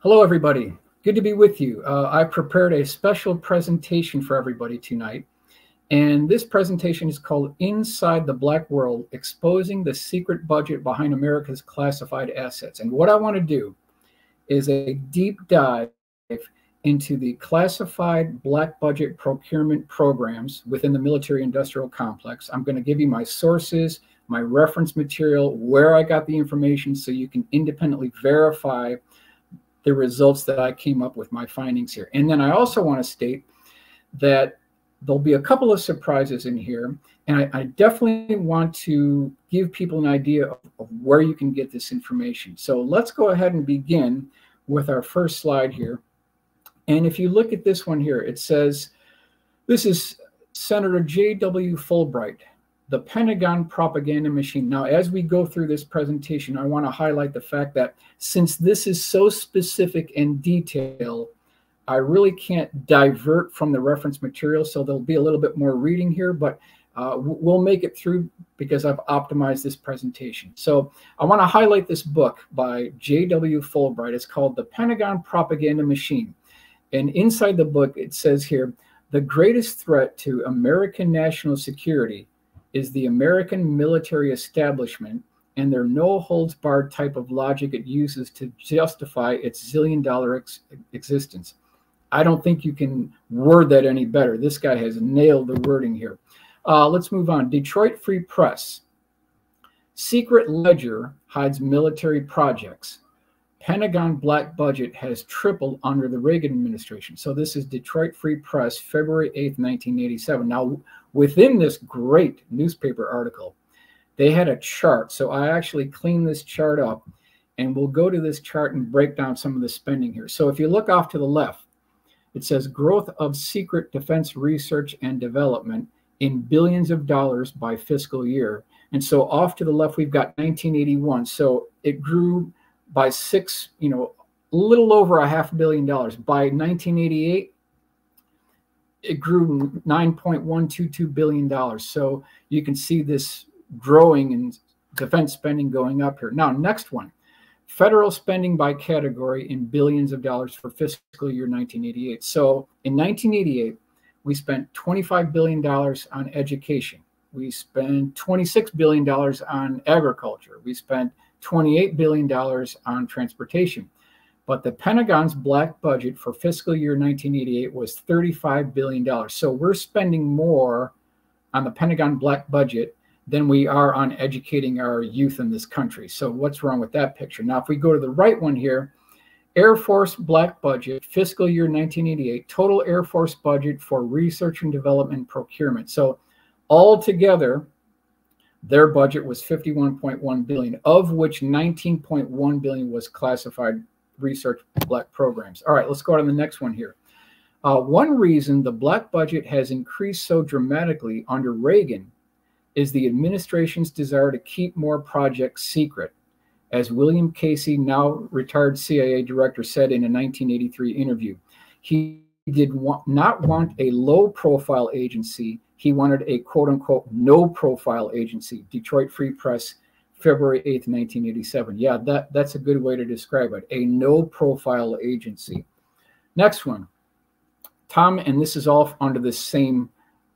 Hello, everybody. Good to be with you. I prepared a special presentation for everybody tonight. And this presentation is called Inside the Black World, Exposing the Secret Budget Behind America's Classified Assets. And what I want to do is a deep dive into the classified black budget procurement programs within the military industrial complex. I'm going to give you my sources, my reference material, where I got the information so you can independently verify the results that I came up with, my findings here. And then I also want to state that there'll be a couple of surprises in here. And I definitely want to give people an idea of where you can get this information. So let's go ahead and begin with our first slide here. And if you look at this one here, it says, this is Senator J.W. Fulbright, the Pentagon propaganda machine. Now, as we go through this presentation, I want to highlight the fact that since this is so specific and detailed, I really can't divert from the reference material. So there'll be a little bit more reading here, but we'll make it through because I've optimized this presentation. So I want to highlight this book by J.W. Fulbright. It's called The Pentagon Propaganda Machine. And inside the book, it says here, the greatest threat to American national security is the American military establishment and their no-holds-barred type of logic it uses to justify its zillion-dollar existence. I don't think you can word that any better. This guy has nailed the wording here. Let's move on. Detroit Free Press. Secret ledger hides military projects. Pentagon black budget has tripled under the Reagan administration. So this is Detroit Free Press, February 8th, 1987. Now, within this great newspaper article, they had a chart. So I actually cleaned this chart up, and we'll go to this chart and break down some of the spending here. So if you look off to the left, it says growth of secret defense research and development in billions of dollars by fiscal year. And so off to the left, we've got 1981. So it grew by a little over $500 million. By 1988, it grew $9.122 billion. So you can see this growing and defense spending going up here. Now, next one, federal spending by category in billions of dollars for fiscal year 1988. So in 1988, we spent $25 billion on education. We spent $26 billion on agriculture. We spent $28 billion on transportation. But the Pentagon's black budget for fiscal year 1988 was $35 billion. So we're spending more on the Pentagon black budget than we are on educating our youth in this country. So what's wrong with that picture? Now, if we go to the right one here, Air Force black budget, fiscal year 1988, total Air Force budget for research and development procurement. So altogether, their budget was $51.1 billion, of which $19.1 billion was classified research black programs. All right, let's go on to the next one here. One reason the black budget has increased so dramatically under Reagan is the administration's desire to keep more projects secret. As William Casey, now retired CIA director, said in a 1983 interview, he did not want a low-profile agency. He wanted a quote-unquote no-profile agency. Detroit Free Press, February 8th, 1987. Yeah, that's a good way to describe it, a no-profile agency. Next one, Tom, and this is all under this same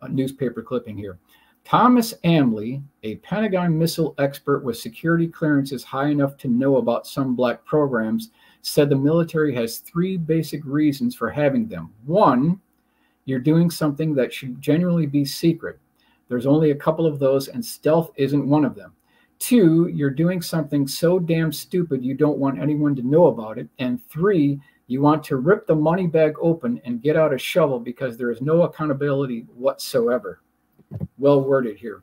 newspaper clipping here. Thomas Amley, a Pentagon missile expert with security clearances high enough to know about some black programs, said the military has three basic reasons for having them. One, you're doing something that should generally be secret. There's only a couple of those, and stealth isn't one of them. Two, you're doing something so damn stupid you don't want anyone to know about it. And three, you want to rip the money bag open and get out a shovel because there is no accountability whatsoever. Well worded here.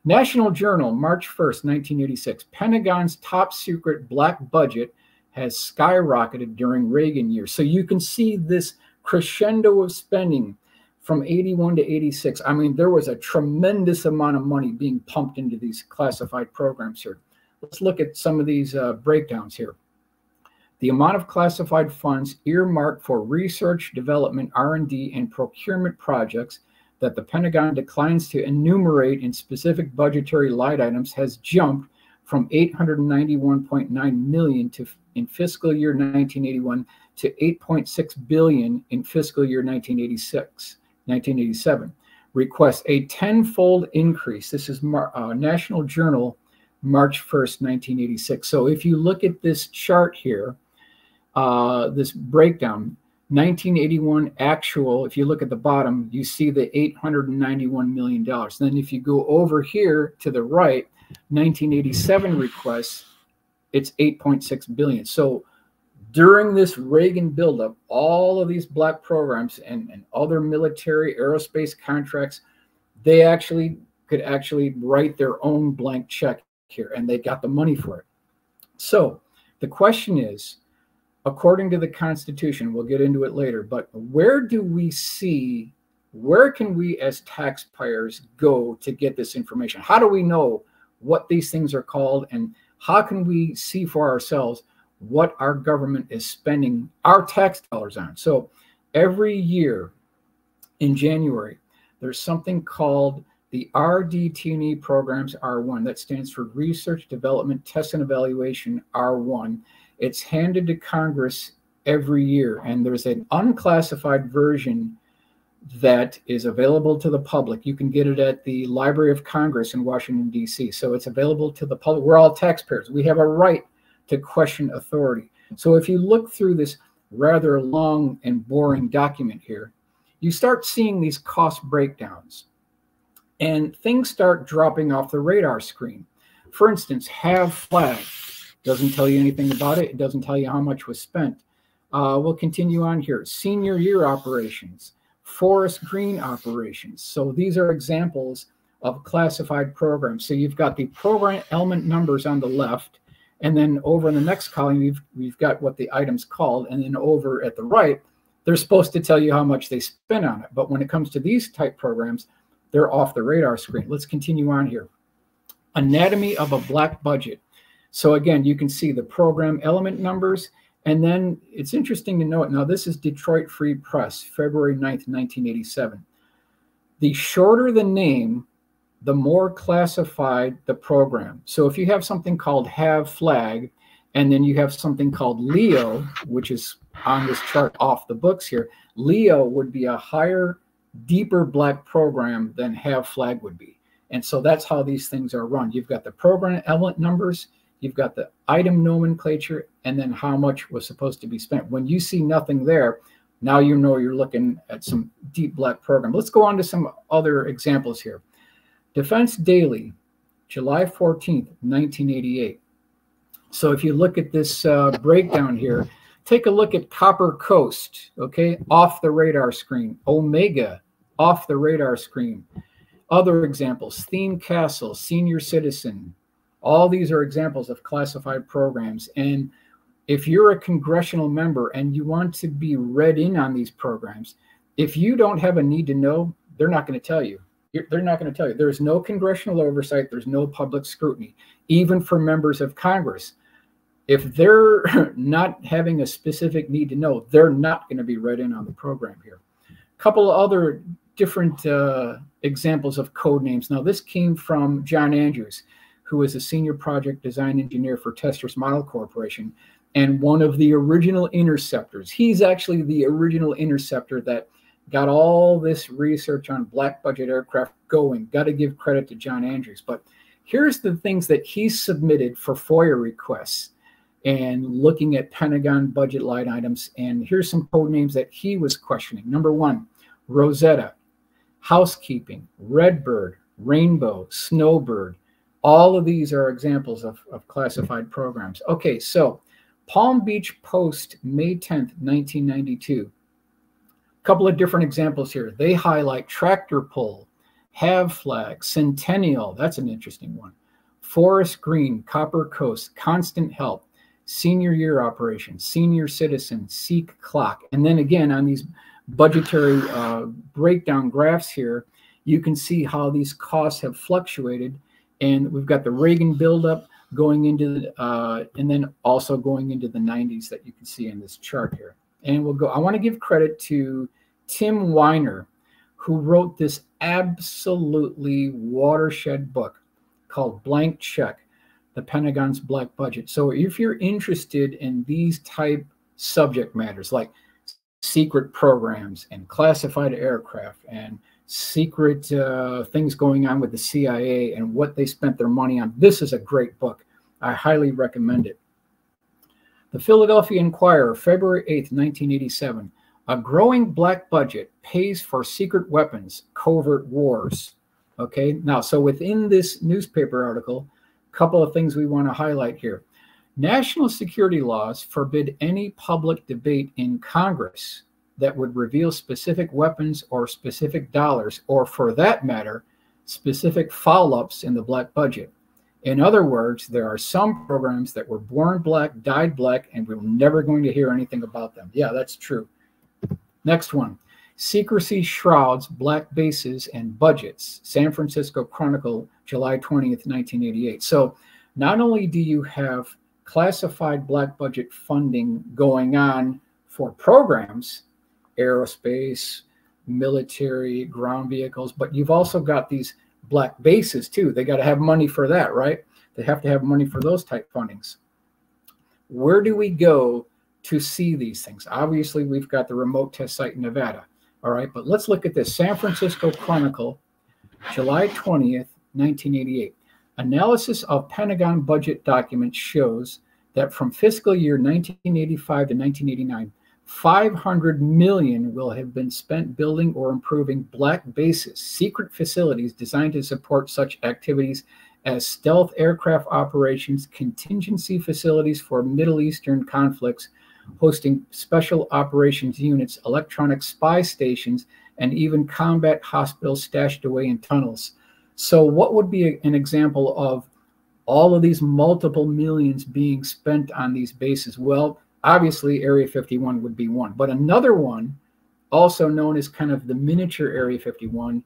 National Journal, March 1st, 1986. Pentagon's top secret black budget has skyrocketed during Reagan years. So you can see this crescendo of spending from 81 to 86. I mean, there was a tremendous amount of money being pumped into these classified programs here. Let's look at some of these breakdowns here. The amount of classified funds earmarked for research, development, R&D, and procurement projects that the Pentagon declines to enumerate in specific budgetary line items has jumped from 891.9 million in fiscal year 1981 to 8.6 billion in fiscal year 1987. Requests a tenfold increase. This is National Journal, March 1st, 1986. So if you look at this chart here, this breakdown, 1981 actual, if you look at the bottom, you see the $891 million. Then if you go over here to the right, 1987 requests, it's 8.6 billion. So during this Reagan buildup, all of these black programs and other military aerospace contracts, they could actually write their own blank check here, and they got the money for it. So the question is, according to the Constitution, we'll get into it later, but where can we as taxpayers go to get this information? How do we know what these things are called, and how can we see for ourselves what our government is spending our tax dollars on? So every year in January, there's something called the RDT&E programs R1. That stands for Research, Development, Test, and Evaluation R1. It's handed to Congress every year, and there's an unclassified version that is available to the public. You can get it at the Library of Congress in Washington, D.C. So it's available to the public. We're all taxpayers. We have a right to question authority. So if you look through this rather long and boring document here, you start seeing these cost breakdowns, and things start dropping off the radar screen. For instance, have flag. Doesn't tell you anything about it. It doesn't tell you how much was spent. We'll continue on here. Senior year operations, forest green operations. So these are examples of classified programs. So you've got the program element numbers on the left, and then over in the next column, we've got what the item's called, and then over at the right, they're supposed to tell you how much they spent on it. But when it comes to these type programs, they're off the radar screen. Let's continue on here. Anatomy of a black budget. So again, you can see the program element numbers, and then it's interesting to note, now this is Detroit Free Press, February 9th, 1987. The shorter the name, the more classified the program. So if you have something called have flag, and then you have something called Leo, which is on this chart off the books here, Leo would be a higher, deeper black program than have flag would be. And so that's how these things are run. You've got the program element numbers, you've got the item nomenclature, and then how much was supposed to be spent. When you see nothing there, now you know you're looking at some deep black program. Let's go on to some other examples here. Defense Daily, July 14th, 1988. So if you look at this breakdown here, take a look at Copper Coast, okay, off the radar screen. Omega, off the radar screen. Other examples, Theme Castle, Senior Citizen. All these are examples of classified programs. And if you're a congressional member and you want to be read in on these programs, if you don't have a need to know, they're not going to tell you. They're not going to tell you. There's no congressional oversight. There's no public scrutiny, even for members of Congress. If they're not having a specific need to know, they're not going to be read in on the program here. A couple of other different examples of code names. Now, this came from John Andrews, who is a senior project design engineer for Testers Model Corporation and one of the original interceptors. He's actually the original interceptor that got all this research on black budget aircraft going. Got to give credit to John Andrews. But here's the things that he submitted for FOIA requests and looking at Pentagon budget line items. And here's some code names that he was questioning. Number one, Rosetta, Housekeeping, Redbird, Rainbow, Snowbird. All of these are examples of classified programs. Okay, so Palm Beach Post, May 10th, 1992. A couple of different examples here. They highlight Tractor Pull, Have Flag, Centennial, that's an interesting one. Forest Green, Copper Coast, Constant Help, Senior Year Operation, Senior Citizen, Seek Clock. And then again, on these budgetary breakdown graphs here, you can see how these costs have fluctuated. And we've got the Reagan buildup going into, and then also going into the 90s that you can see in this chart here. And we'll go, I want to give credit to Tim Weiner, who wrote this absolutely watershed book called Blank Check. the Pentagon's black budget. So if you're interested in these type subject matters like secret programs and classified aircraft and secret things going on with the CIA and what they spent their money on, this is a great book. I highly recommend it. The Philadelphia Inquirer, February 8th, 1987. A growing black budget pays for secret weapons, covert wars. Okay, now, so within this newspaper article, a couple of things we want to highlight here. National security laws forbid any public debate in Congress that would reveal specific weapons or specific dollars, or for that matter, specific follow-ups in the black budget. In other words, there are some programs that were born black, died black, and we're never going to hear anything about them. Yeah, that's true. Next one. Secrecy shrouds black bases and budgets. San Francisco Chronicle, July 20th, 1988. So not only do you have classified black budget funding going on for programs, aerospace, military, ground vehicles, but you've also got these black bases too. They got to have money for that, right? They have to have money for those type fundings. Where do we go to see these things? Obviously, we've got the remote test site in Nevada. All right, but let's look at this. San Francisco Chronicle, July 20th, 1988. Analysis of Pentagon budget documents shows that from fiscal year 1985 to 1989, $500 million will have been spent building or improving black bases, secret facilities designed to support such activities as stealth aircraft operations, contingency facilities for Middle Eastern conflicts, hosting special operations units, electronic spy stations, and even combat hospitals stashed away in tunnels. So what would be an example of all of these multiple millions being spent on these bases? Well, obviously, Area 51 would be one. But another one, also known as kind of the miniature Area 51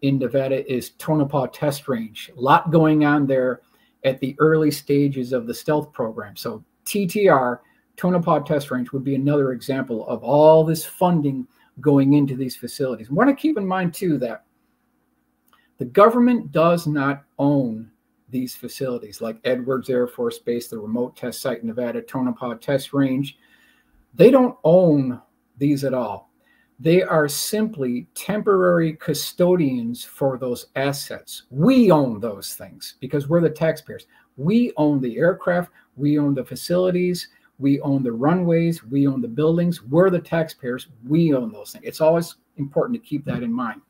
in Nevada, is Tonopah Test Range. A lot going on there at the early stages of the stealth program. So TTR, Tonopah Test Range, would be another example of all this funding going into these facilities. I want to keep in mind, too, that the government does not own these facilities like Edwards Air Force Base, the remote test site in Nevada, Tonopah Test Range. They don't own these at all. They are simply temporary custodians for those assets. We own those things because we're the taxpayers. We own the aircraft. We own the facilities. We own the runways. We own the buildings. We're the taxpayers. We own those things. It's always important to keep that in mind.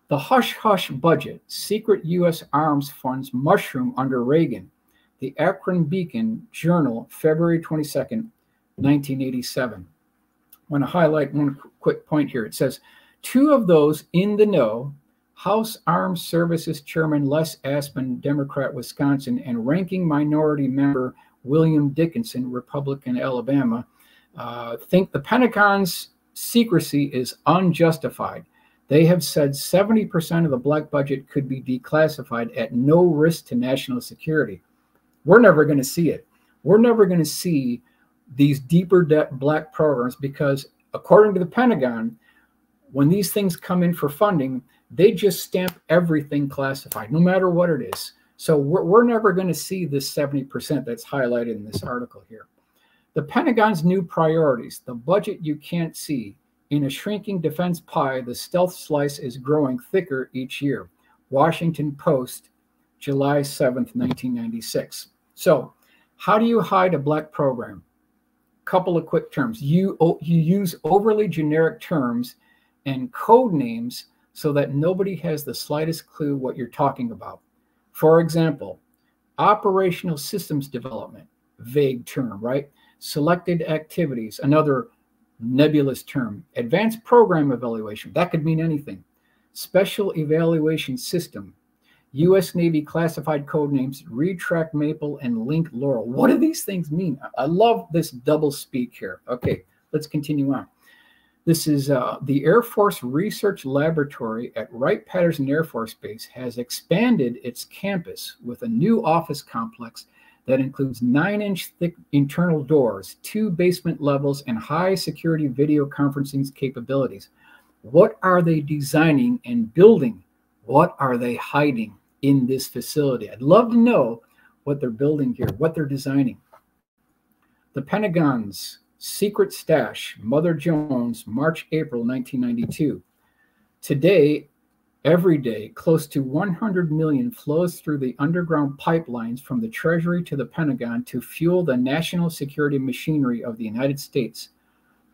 The hush-hush budget, secret U.S. arms funds mushroom under Reagan. The Akron Beacon Journal, February 22nd, 1987. I want to highlight one quick point here. It says, two of those in the know, House Armed Services Chairman Les Aspin, Democrat, Wisconsin, and Ranking Minority Member William Dickinson, Republican, Alabama, think the Pentagon's secrecy is unjustified. They have said 70% of the black budget could be declassified at no risk to national security. We're never going to see it. We're never going to see these deeper black programs because, according to the Pentagon, when these things come in for funding, they just stamp everything classified, no matter what it is. So we're never going to see this 70% that's highlighted in this article here. The Pentagon's new priorities, the budget you can't see. In a shrinking defense pie, the stealth slice is growing thicker each year. Washington Post, July 7th, 1996. So how do you hide a black program? Couple of quick terms. You use overly generic terms and code names so that nobody has the slightest clue what you're talking about. For example, operational systems development, vague term, right? Selected activities, another nebulous term. Advanced program evaluation, that could mean anything. Special evaluation system, U.S. Navy classified code names, Retract Maple and Link Laurel. What do these things mean? I love this double speak here. Okay, let's continue on. This is the Air Force Research Laboratory at Wright-Patterson Air Force Base has expanded its campus with a new office complex that includes 9-inch thick internal doors, 2 basement levels, and high security video conferencing capabilities. What are they designing and building? What are they hiding in this facility? I'd love to know what they're building here, what they're designing. The Pentagon's secret stash, Mother Jones, March, April 1992. Today, every day, close to 100 million flows through the underground pipelines from the Treasury to the Pentagon to fuel the national security machinery of the United States.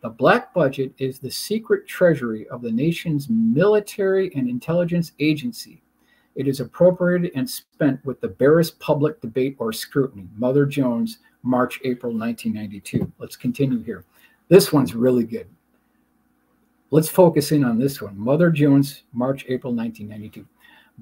The black budget is the secret treasury of the nation's military and intelligence agency. It is appropriated and spent with the barest public debate or scrutiny. Mother Jones, March, April 1992. Let's continue here. This one's really good. Let's focus in on this one. Mother Jones, March, April 1992.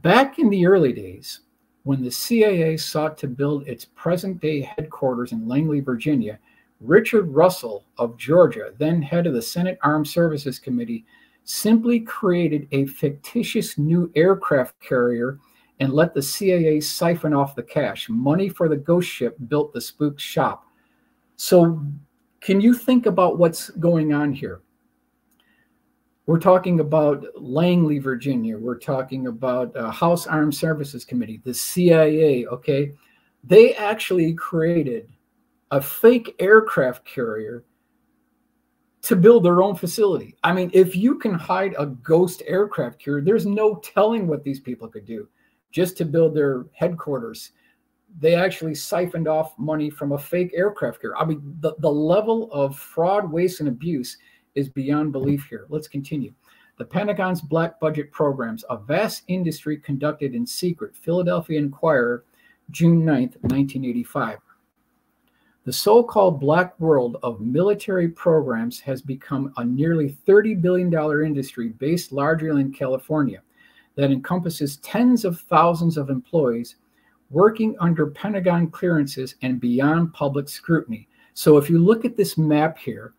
Back in the early days, when the CIA sought to build its present-day headquarters in Langley, Virginia, Richard Russell of Georgia, then head of the Senate Armed Services Committee, simply created a fictitious new aircraft carrier and let the CIA siphon off the cash. Money for the ghost ship built the spook's shop. So can you think about what's going on here? We're talking about Langley, Virginia. We're talking about House Armed Services Committee, the CIA, okay? They actually created a fake aircraft carrier to build their own facility. I mean, if you can hide a ghost aircraft carrier, there's no telling what these people could do just to build their headquarters. They actually siphoned off money from a fake aircraft carrier. I mean, the level of fraud, waste, and abuse is beyond belief here. Let's continue. The Pentagon's black budget programs, a vast industry conducted in secret. Philadelphia Inquirer, June 9th, 1985. The so-called black world of military programs has become a nearly $30 billion industry based largely in California that encompasses tens of thousands of employees working under Pentagon clearances and beyond public scrutiny. So if you look at this map here,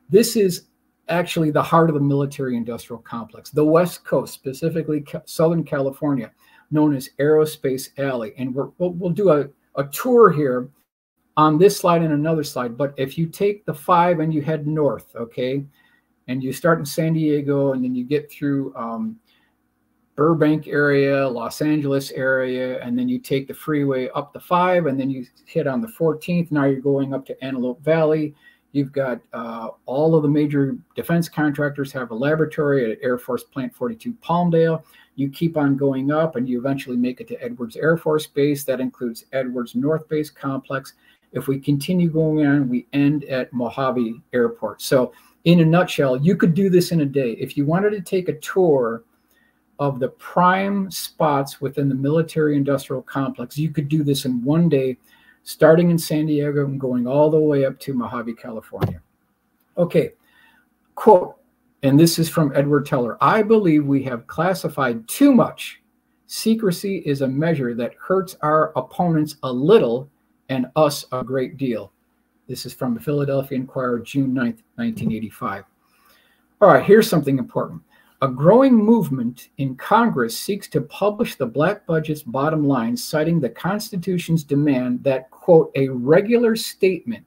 this is actually the heart of the military-industrial complex, the West Coast, specifically Southern California, known as Aerospace Alley. And we'll do a tour here on this slide and another slide. But if you take the 5 and you head north, okay, and you start in San Diego and then you get through Burbank area, Los Angeles area, and then you take the freeway up the 5 and then you hit on the 14th. Now you're going up to Antelope Valley. You've got all of the major defense contractors have a laboratory at Air Force Plant 42 Palmdale. You keep on going up and you eventually make it to Edwards Air Force Base. That includes Edwards North Base Complex. If we continue going on, we end at Mojave Airport. So in a nutshell, you could do this in a day. If you wanted to take a tour of the prime spots within the military-industrial complex, you could do this in one day, starting in San Diego and going all the way up to Mojave, California. Okay, quote, and this is from Edward Teller. I believe we have classified too much. Secrecy is a measure that hurts our opponents a little and us a great deal. This is from the Philadelphia Inquirer, June 9th, 1985. All right, here's something important. A growing movement in Congress seeks to publish the black budget's bottom line, citing the Constitution's demand that, quote, a regular statement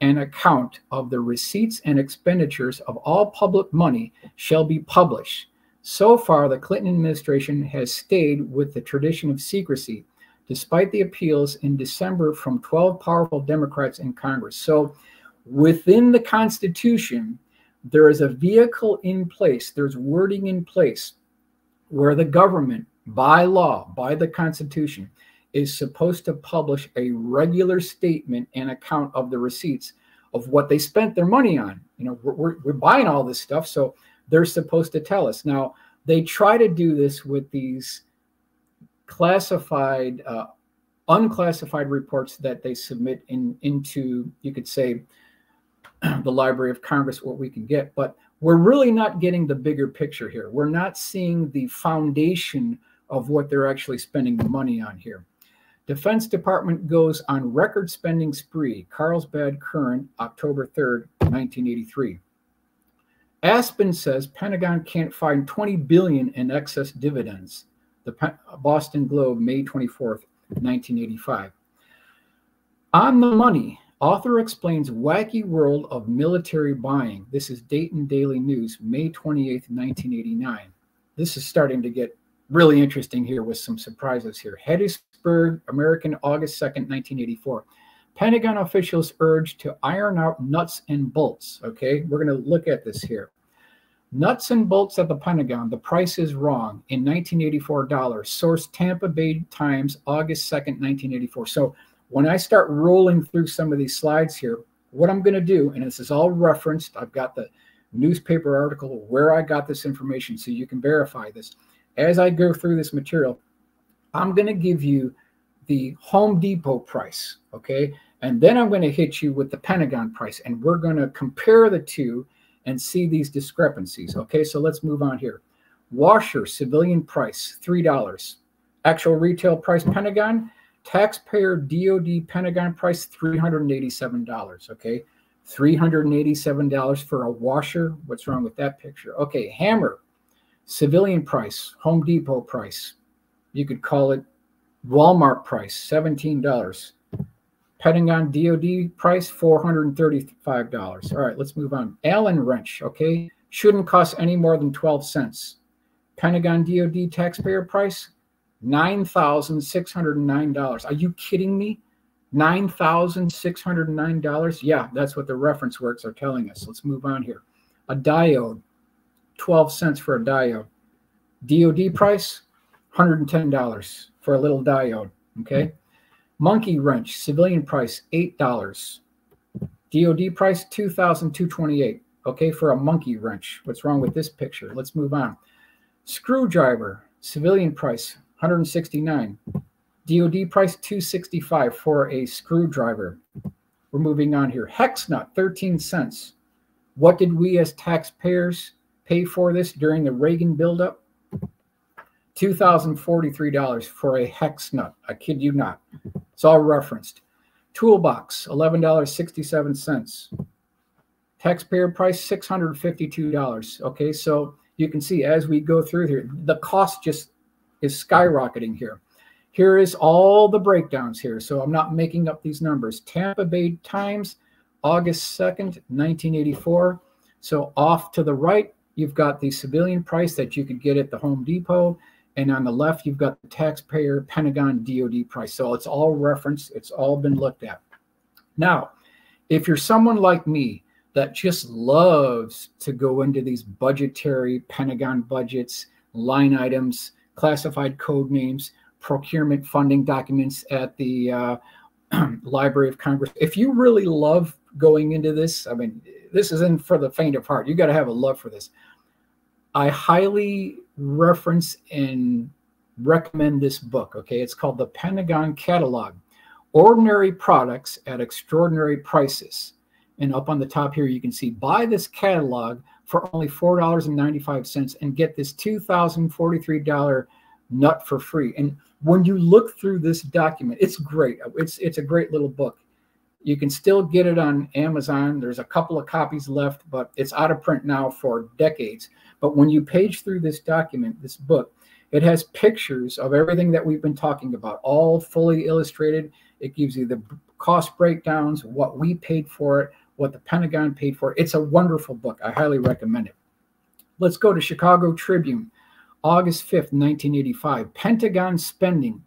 and account of the receipts and expenditures of all public money shall be published. So far, the Clinton administration has stayed with the tradition of secrecy, despite the appeals in December from 12 powerful Democrats in Congress. So within the Constitution, there is a vehicle in place, there's wording in place where the government, by law, by the Constitution, is supposed to publish a regular statement and account of the receipts of what they spent their money on. You know, we're buying all this stuff, so they're supposed to tell us. Now, they try to do this with these classified, unclassified reports that they submit into, you could say, the Library of Congress, what we can get, but we're really not getting the bigger picture here. We're not seeing the foundation of what they're actually spending the money on here. Defense Department goes on record spending spree. Carlsbad Current, October 3rd, 1983. Aspen says Pentagon can't find $20 billion in excess dividends. The Boston Globe, May 24th, 1985. On the money, author explains wacky world of military buying. This is Dayton Daily News, May 28th, 1989. This is starting to get really interesting here with some surprises here. Gettysburg, American, August 2nd, 1984. Pentagon officials urged to iron out nuts and bolts. Okay, we're going to look at this here. Nuts and bolts at the Pentagon, the price is wrong in 1984 dollars. Source Tampa Bay Times, August 2nd, 1984. So when I start rolling through some of these slides here, what I'm going to do, and this is all referenced, I've got the newspaper article where I got this information so you can verify this. As I go through this material, I'm going to give you the Home Depot price, okay? And then I'm going to hit you with the Pentagon price, and we're going to compare the two and see these discrepancies. Okay, so let's move on here. Washer, civilian price, $3. Actual retail price, Pentagon. Taxpayer DOD Pentagon price, $387. Okay, $387 for a washer. What's wrong with that picture? Okay, hammer, civilian price, Home Depot price. You could call it Walmart price, $17. Pentagon DOD price, $435. All right, let's move on. Allen wrench, okay, shouldn't cost any more than 12 cents. Pentagon DOD taxpayer price, $9,609. Are you kidding me? $9,609? Yeah, that's what the reference works are telling us. Let's move on here. A diode, 12 cents for a diode. DOD price, $110 for a little diode, okay? Monkey wrench, civilian price, $8. DOD price, $2,228, okay, for a monkey wrench. What's wrong with this picture? Let's move on. Screwdriver, civilian price, $169. DOD price, $265 for a screwdriver. We're moving on here. Hex nut, 13 cents. What did we as taxpayers pay for this during the Reagan buildup? $2,043 for a hex nut. I kid you not. It's all referenced. Toolbox, $11.67. Taxpayer price, $652. Okay, so you can see as we go through here, the cost just is skyrocketing here. Here is all the breakdowns here. So I'm not making up these numbers. Tampa Bay Times, August 2nd, 1984. So off to the right, you've got the civilian price that you could get at the Home Depot. And on the left, you've got the taxpayer Pentagon DOD price. So it's all referenced. It's all been looked at. Now, if you're someone like me that just loves to go into these budgetary Pentagon budgets, line items, classified code names, procurement funding documents at the Library of Congress, if you really love going into this, I mean, this isn't for the faint of heart. You got to have a love for this. I highly reference and recommend this book. Okay, it's called The Pentagon Catalog, Ordinary Products at Extraordinary Prices. And up on the top here, you can see buy this catalog for only $4.95 and get this $2,043 nut for free. And when you look through this document, it's great. It's a great little book. You can still get it on Amazon. There's a couple of copies left, but it's out of print now for decades. But when you page through this document, this book, it has pictures of everything that we've been talking about, all fully illustrated. It gives you the cost breakdowns, what we paid for it, what the Pentagon paid for it. It's a wonderful book. I highly recommend it. Let's go to Chicago Tribune, August 5th, 1985. Pentagon spending.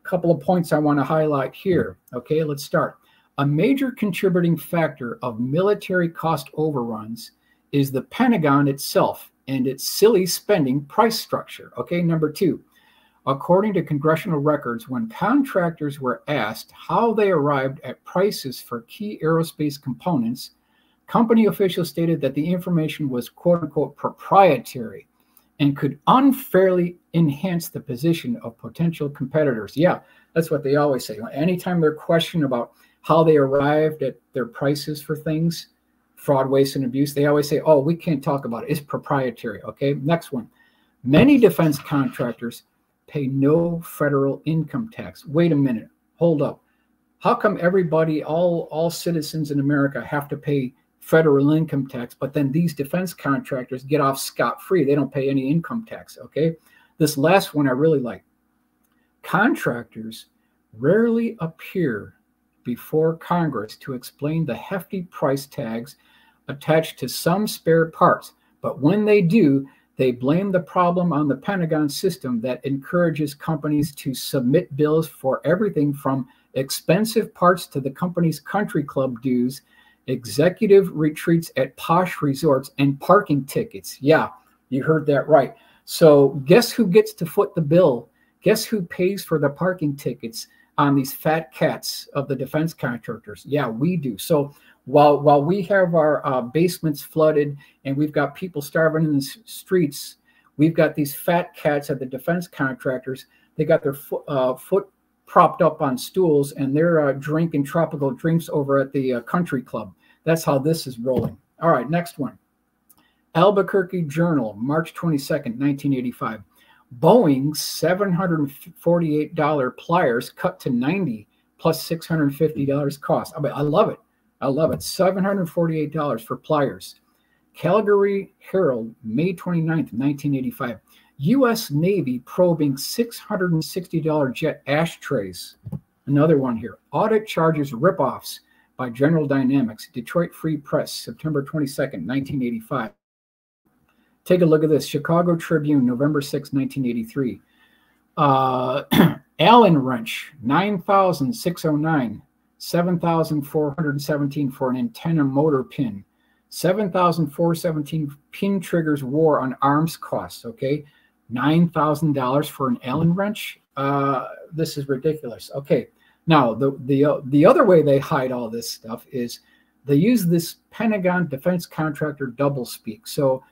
A couple of points I want to highlight here. Okay, let's start. A major contributing factor of military cost overruns is the Pentagon itself and its silly spending price structure. Okay, number two, according to congressional records, when contractors were asked how they arrived at prices for key aerospace components, company officials stated that the information was quote unquote proprietary and could unfairly enhance the position of potential competitors. Yeah, that's what they always say. Anytime they're questioned about how they arrived at their prices for things, fraud, waste, and abuse, they always say, oh, we can't talk about it. It's proprietary. Okay, next one. Many defense contractors pay no federal income tax. Wait a minute. Hold up. How come everybody, all citizens in America have to pay federal income tax, but then these defense contractors get off scot-free? They don't pay any income tax, okay? This last one I really like. Contractors rarely appear before Congress to explain the hefty price tags attached to some spare parts, but when they do, They blame the problem on the Pentagon system that encourages companies to submit bills for everything from expensive parts to the company's country club dues, executive retreats at posh resorts, and parking tickets. Yeah, you heard that right. So guess who gets to foot the bill? Guess who pays for the parking tickets on these fat cats of the defense contractors? Yeah, we do. So while we have our basements flooded and we've got people starving in the streets, we've got these fat cats at the defense contractors. They got their foot propped up on stools, and they're drinking tropical drinks over at the country club. That's how this is rolling. All right, next one. Albuquerque Journal, March 22nd, 1985. Boeing's $748 pliers cut to $90 plus $650 cost. I mean, I love it. I love it. $748 for pliers. Calgary Herald, May 29th, 1985. U.S. Navy probing $660 jet ashtrays. Another one here. Audit charges ripoffs by General Dynamics. Detroit Free Press, September 22nd, 1985. Take a look at this. Chicago Tribune, November 6, 1983. Allen wrench, $9,609. $7,417 for an antenna motor pin. $7,417 pin triggers war on arms costs. Okay, $9,000 for an Allen wrench. This is ridiculous. Okay, now the other way they hide all this stuff is they use this Pentagon defense contractor doublespeak. So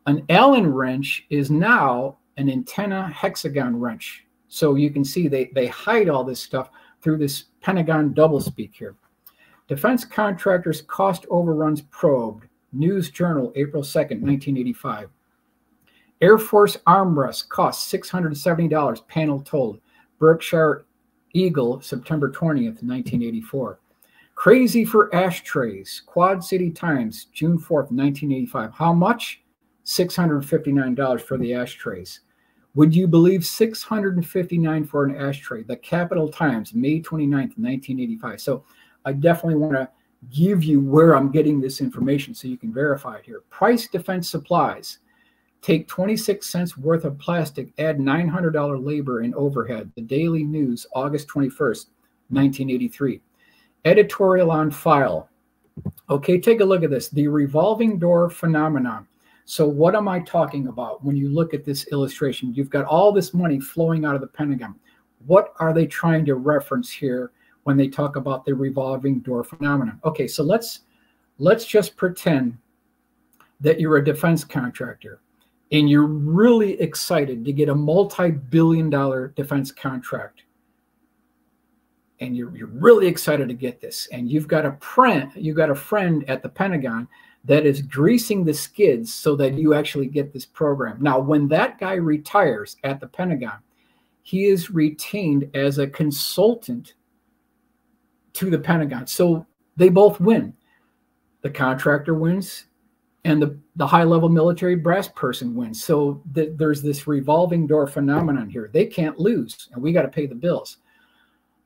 an Allen wrench is now an antenna hexagon wrench. So you can see they hide all this stuff through this Pentagon doublespeak here. Defense contractors cost overruns probed. News Journal, April 2nd, 1985. Air Force armrest cost $670, panel told. Berkshire Eagle, September 20th, 1984. Crazy for ashtrays. Quad City Times, June 4th, 1985. How much? $659 for the ashtrays. Would you believe $659 for an ashtray? The Capital Times, May 29th, 1985. So I definitely want to give you where I'm getting this information so you can verify it here. Price Defense Supplies. Take 26 cents worth of plastic, add $900 labor and overhead. The Daily News, August 21st, 1983. Editorial on file. Okay, take a look at this. The revolving door phenomenon. So what am I talking about when you look at this illustration? You've got all this money flowing out of the Pentagon. What are they trying to reference here when they talk about the revolving door phenomenon? Okay, so let's just pretend that you're a defense contractor and you're really excited to get a multi-billion-dollar defense contract. And you're really excited to get this. And you've got a friend at the Pentagon that is greasing the skids so that you actually get this program. Now, when that guy retires at the Pentagon, he is retained as a consultant to the Pentagon. So they both win. The contractor wins and the high-level military brass person wins. So there's this revolving door phenomenon here. They can't lose, and we got to pay the bills.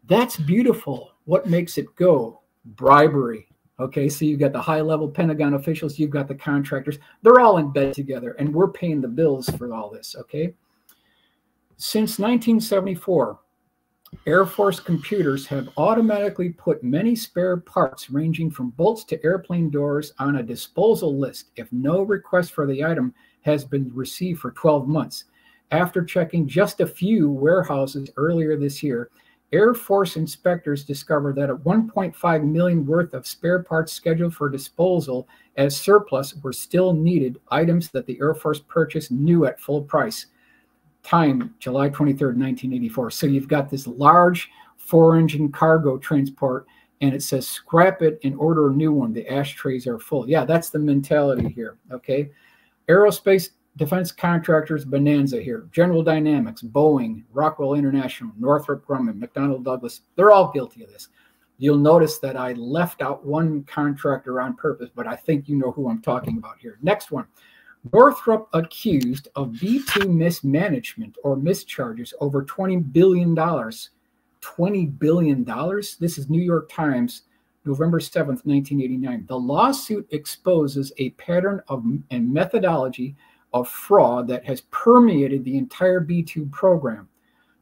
That's beautiful. What makes it go? Bribery. Okay, so you've got the high-level Pentagon officials, you've got the contractors. They're all in bed together, and we're paying the bills for all this, okay? Since 1974, Air Force computers have automatically put many spare parts ranging from bolts to airplane doors on a disposal list if no request for the item has been received for 12 months. After checking just a few warehouses earlier this year, Air Force inspectors discovered that 1.5 million worth of spare parts scheduled for disposal as surplus were still needed, items that the Air Force purchased new at full price. Time, July 23rd, 1984. So you've got this large 4-engine cargo transport, and it says scrap it and order a new one. The ashtrays are full. Yeah, that's the mentality here, okay? Aerospace defense contractors bonanza here. General Dynamics, Boeing, Rockwell International, Northrop Grumman, McDonnell Douglas, they're all guilty of this. You'll notice that I left out one contractor on purpose, but I think you know who I'm talking about here. Next one. Northrop accused of B-2 mismanagement or mischarges over $20 billion. $20 billion? This is New York Times, November 7th, 1989. The lawsuit exposes a pattern of and methodology of fraud that has permeated the entire B-2 program.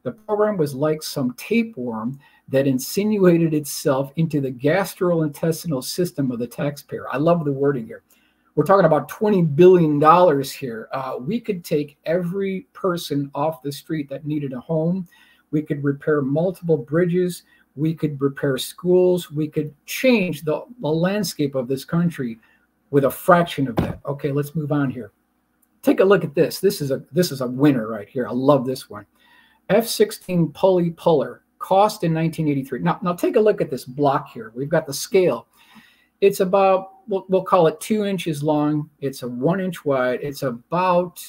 The program was like some tapeworm that insinuated itself into the gastrointestinal system of the taxpayer. I love the wording here. We're talking about $20 billion here. We could take every person off the street that needed a home. We could repair multiple bridges. We could repair schools. We could change the landscape of this country with a fraction of that. Okay, let's move on here. Take a look at this. This is a winner right here. I love this one. F-16 pulley puller, cost in 1983. Now take a look at this block here. We've got the scale. It's about, we'll call it 2 inches long. It's a 1 inch wide. It's about,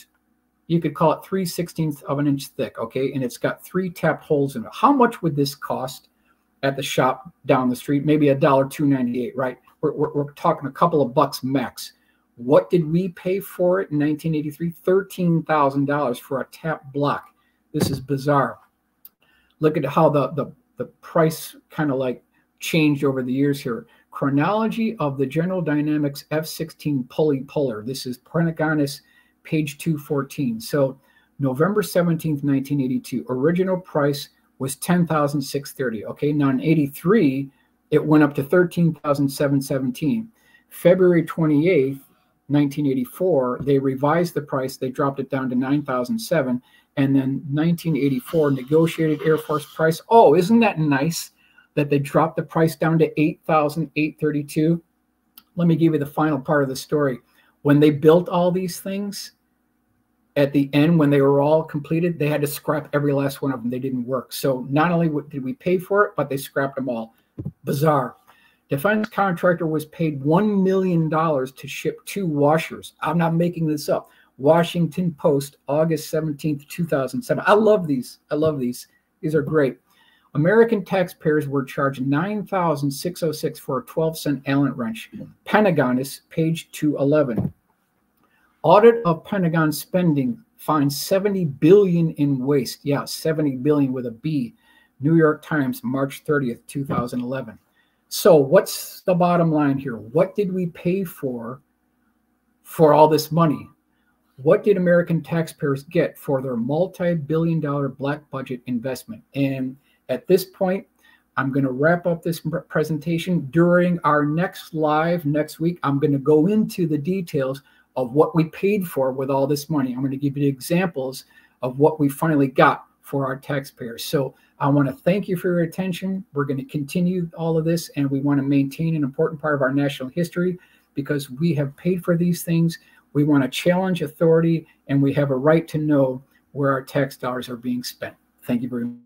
you could call it 3/16 of an inch thick, okay? And it's got 3 tapped holes in it. How much would this cost at the shop down the street? Maybe $1.298, right? We're talking a couple of bucks max. What did we pay for it in 1983? $13,000 for a tap block. This is bizarre. Look at how the price kind of like changed over the years here. Chronology of the General Dynamics F-16 pulley puller. This is Pentagon, page 214. So November 17th, 1982. Original price was $10,630. Okay, now in 83, it went up to $13,717. February 28th, 1984, they revised the price. They dropped it down to $9,007. And then 1984, negotiated Air Force price. Oh, isn't that nice that they dropped the price down to $8,832? Let me give you the final part of the story. When they built all these things, at the end, when they were all completed, they had to scrap every last one of them. They didn't work. So not only did we pay for it, but they scrapped them all. Bizarre. Defense contractor was paid $1 million to ship 2 washers. I'm not making this up. Washington Post, August 17th, 2007. I love these. I love these. These are great. American taxpayers were charged $9,606 for a 12-cent Allen wrench. Pentagon, page 211. Audit of Pentagon spending finds $70 billion in waste. Yeah, $70 billion with a B. New York Times, March 30th, 2011. So what's the bottom line here? What did we pay for all this money? What did American taxpayers get for their multi-billion-dollar black budget investment? And at this point, I'm going to wrap up this presentation. During our next live next week, I'm going to go into the details of what we paid for with all this money. I'm going to give you examples of what we finally got for our taxpayers. So I want to thank you for your attention. We're going to continue all of this, and we want to maintain an important part of our national history because we have paid for these things. We want to challenge authority, and we have a right to know where our tax dollars are being spent. Thank you very much.